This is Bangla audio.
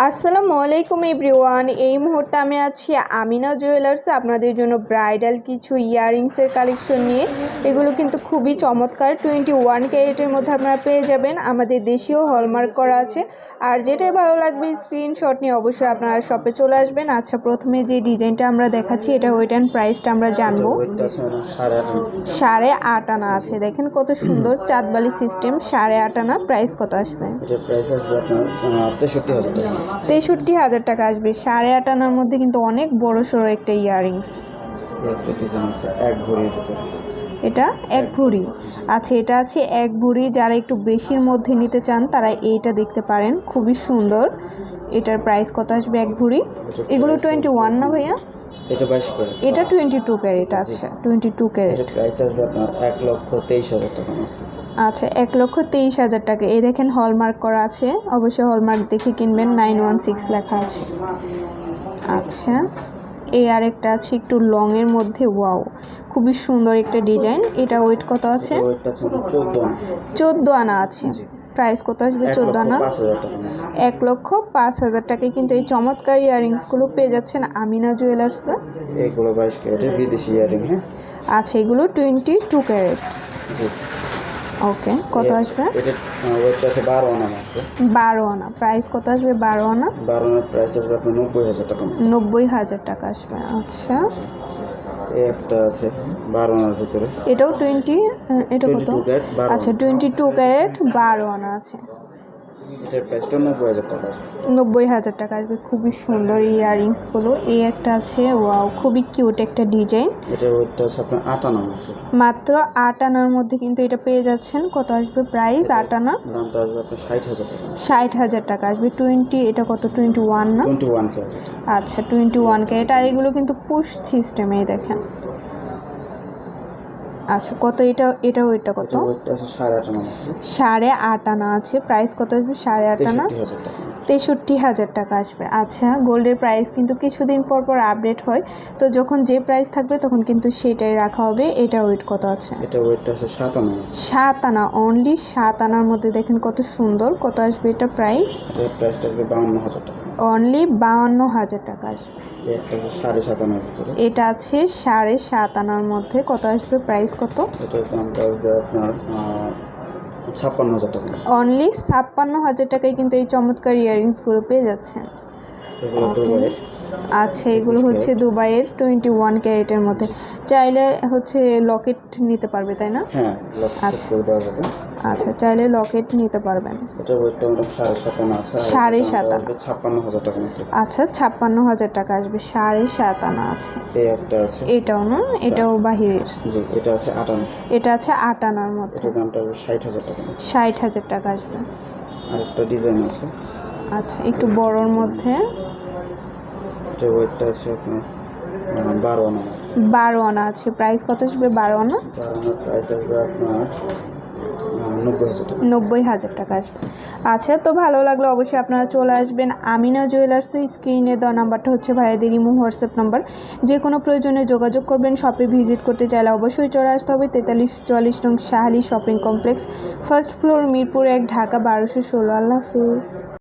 আসসালামু আলাইকুম এভরিওয়ান। এই মুহূর্তে আমি আছি আমিনা জুয়েলার্সে আপনাদের জন্য ব্রাইডাল কিছু ইয়াররিংসের কালেকশন নিয়ে। এগুলো কিন্তু খুবই চমৎকার, 21 ক্যারেটের মধ্যে আপনারা পেয়ে যাবেন। আমাদের দেশীয় হলমার্ক করা আছে। আর যেটাই ভালো লাগবে স্ক্রিনশট নিয়ে অবশ্যই আপনারা শপে চলে আসবেন। আচ্ছা, প্রথমে যে ডিজাইনটা আমরা দেখাচ্ছি এটা ওয়েট অ্যান্ড প্রাইসটা আমরা জানবো। 8.5 আনা আছে, দেখেন কত সুন্দর চাঁদবালি সিস্টেম। 8.5 আনা, প্রাইস কত আসবে? প্রাইস আসবে আপনার 63,000 টাকা। 63,000 টাকা আসবে। 8.5 আনার মধ্যে কিন্তু অনেক বড় সড়ো একটা ইয়াররিংস। একটা ডিজাইন আছে এক ভরির ভিতরে, এটা এক ভরি। আচ্ছা, এটা আছে এক ভরি। যারা একটু বেশির মধ্যে নিতে চান তারা এইটা দেখতে পারেন, খুবই সুন্দর। এটার প্রাইস কত আসবে এক ভরি? এগুলো 21 না ভাইয়া? এটা 22 ক্যারেট। এটা 22 ক্যারেট। আচ্ছা, 22 ক্যারেট। প্রাইস আসবে আপনার 1,23,000 টাকা মাত্র। আচ্ছা, 1,23,000 টাকা। এই দেখেন হলমার্ক করা আছে, অবশ্যই হলমার্ক দেখে কিনবেন। 916 লেখা আছে। আচ্ছা, এই আরেকটা আছে একটু লংয়ের মধ্যে। ওয়াও, খুবই সুন্দর একটা ডিজাইন। এটা ওয়েট কত আছে? 14 আনা আছে। প্রাইস কত আসবে 14 আনা? 1,05,000 টাকায় কিন্তু এই চমৎকার ইয়াররিংসগুলো পেয়ে যাচ্ছেন আমিনা জুয়েলার্সে। এগুলো 22 ক্যারেটের বিদেশি ইয়াররিং। হ্যাঁ, আচ্ছা, এগুলো 22 ক্যারেট। ওকে, কত আসবে? এটা ওয়েট আছে 12 আনা মাত্র। 12 আনা, প্রাইস কত আসবে 12 আনা? 12 আনার প্রাইস আসবে আপনার 90,000 টাকা। 90,000 টাকা আসবে। আচ্ছা, একটা আছে 12 আনার ভিতরে, এটাও 20। এটা কত? আচ্ছা, 22 ক্যারেট 12 আনা আছে। এটার প্রাইসটা 90,000 টাকা আসবে। 90,000 টাকা আসবে। খুবই সুন্দর ইয়াররিংসগুলো। এই একটা আছে, ওয়াও, খুবই কিউট একটা ডিজাইন। এটা ওয়েটটা আছে আপনার 8 আনা মাত্র 8 আনার মধ্যে কিন্তু এটা পেয়ে যাচ্ছেন। কত আসবে প্রাইস 8 আনা? দামটা আসবে আপনার 60,000 টাকা। 60,000 টাকা আসবে। 20, এটা কত? 21 না? 21 ক্যারেট। আচ্ছা, 21 ক্যারেট। আর এগুলো কিন্তু পুশ সিস্টেমে দেখেন। আচ্ছা, কত এটা? এটাও এটা কত? 8.5 আনা। 8.5 আনা আছে। প্রাইস কত আসবে? 8.5 আনা? 63,000 টাকা আসবে। আচ্ছা, গোল্ডের প্রাইস কিন্তু কিছুদিন পর পর আপডেট হয়, তো যখন যে প্রাইস থাকবে তখন কিন্তু সেটাই রাখা হবে। এটা ওয়েট কত আছে? এটা ওয়েটটা আছে 7 আনা। 7 আনা, অনলি 7 আনার মধ্যে দেখেন কত সুন্দর। কত আসবে এটা প্রাইস? এটার প্রাইসটা আসবে 52,000 টাকা। অনলি 52,000 টাকা আসবে। একটা আছে 7.5 আনার ভিতরে। এটা আছে 7.5 আনার মধ্যে। কত আসবে প্রাইস কত? এটার দামটা আসবে আপনার 56,000 টাকা। অনলি 56,000 টাকায় কিন্তু এই চমৎকার ইয়াররিংসগুলো পেয়ে যাচ্ছেন। এগুলো দুবাইয়ের। আচ্ছা, এগুলো হচ্ছে দুবাইয়ের 21 ক্যারেটের মধ্যে। চাইলে হচ্ছে লকেট নিতে পারবে, তাই না? হ্যাঁ, লকেট সেট করে দেওয়া যাবে। আচ্ছা, চাইলে লকেট নিতে পারবেন। এটা ওয়েটটা আমরা 7.5 আনা আছে। 7.5 আনা, 56,000 টাকা মতো। আচ্ছা, 56,000 টাকা আসবে। 7.5 আনা আছে। এই একটা আছে, এটাও না? এটাও বাহিরের। জি, এটা আছে 8 আনা। এটা আছে 8 আনার মধ্যে। এটার দামটা আসবে 60,000 টাকা। 60,000 টাকা আসবে। আরেকটা ডিজাইন আছে। আচ্ছা, একটু বড়র মধ্যে। এটা ওয়েটটা আছে আপনার 12 আনা। 12 আনা আছে। প্রাইস কত আসবে 12 আনা? 12 আনার প্রাইস আসবে আপনার 90,000 টাকা। 90,000 টাকা আসবে। আচ্ছা, তো ভালো লাগলো অবশ্যই আপনারা চলে আসবেন আমিনা জুয়েলার্সে। স্ক্রিনে দেওয়া নাম্বারটা হচ্ছে ভাইয়াদের ইমো হোয়াটসঅ্যাপ নাম্বার। যে কোনো প্রয়োজনে যোগাযোগ করবেন। শপে ভিজিট করতে চাইলে অবশ্যই চলে আসতে হবে 4344 নং Shah Ali shopping complex, first floor, Mirpur 1, Dhaka 1216। আল্লাহ হাফিজ।